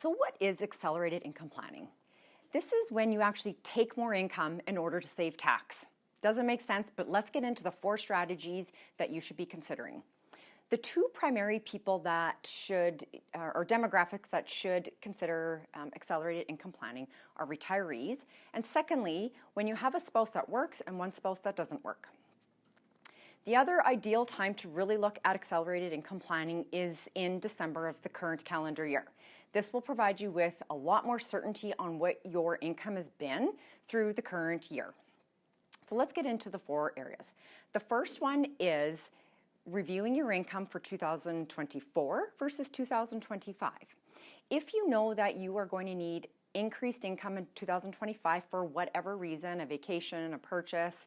So what is accelerated income planning? This is when you actually take more income in order to save tax. Doesn't make sense, but let's get into the 4 strategies that you should be considering. The 2 primary people that should, or demographics that should consider accelerated income planning are retirees, and secondly, when you have a spouse that works and one spouse that doesn't work. The other ideal time to really look at accelerated income planning is in December of the current calendar year. This will provide you with a lot more certainty on what your income has been through the current year. So let's get into the 4 areas. The first one is reviewing your income for 2024 versus 2025. If you know that you are going to need increased income in 2025 for whatever reason, a vacation, a purchase,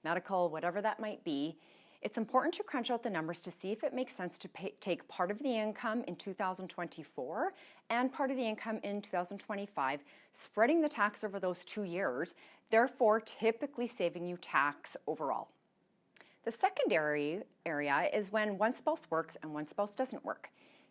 medical, whatever that might be, it's important to crunch out the numbers to see if it makes sense to take part of the income in 2024 and part of the income in 2025, spreading the tax over those 2 years, therefore typically saving you tax overall. The secondary area is when one spouse works and one spouse doesn't work.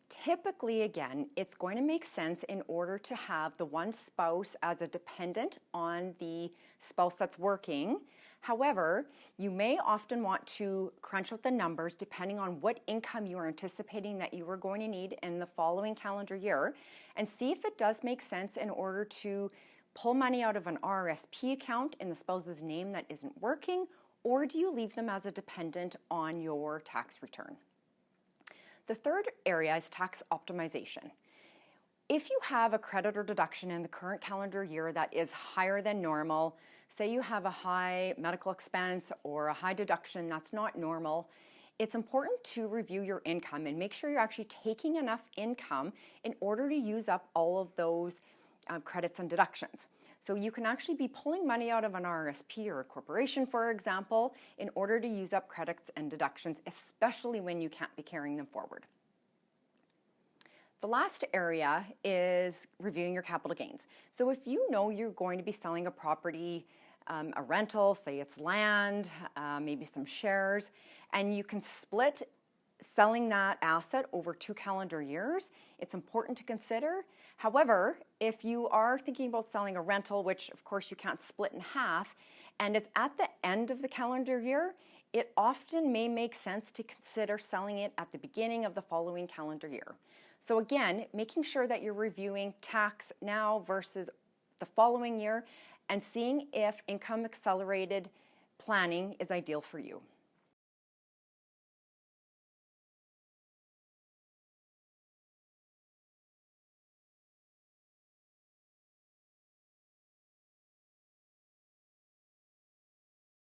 Typically, again, it's going to make sense in order to have the one spouse as a dependent on the spouse that's working. However, you may often want to crunch out the numbers depending on what income you are anticipating that you are going to need in the following calendar year and see if it does make sense in order to pull money out of an RRSP account in the spouse's name that isn't working, or do you leave them as a dependent on your tax return? The third area is tax optimization. If you have a credit or deduction in the current calendar year that is higher than normal, say you have a high medical expense or a high deduction that's not normal, it's important to review your income and make sure you're actually taking enough income in order to use up all of those credits and deductions. So you can actually be pulling money out of an RRSP or a corporation, for example, in order to use up credits and deductions, especially when you can't be carrying them forward. The last area is reviewing your capital gains. So if you know you're going to be selling a property, a rental, say it's land, maybe some shares, and you can split selling that asset over 2 calendar years, it's important to consider. However, if you are thinking about selling a rental, which of course you can't split in half, and it's at the end of the calendar year, it often may make sense to consider selling it at the beginning of the following calendar year. So again, making sure that you're reviewing tax now versus the following year and seeing if income accelerated planning is ideal for you.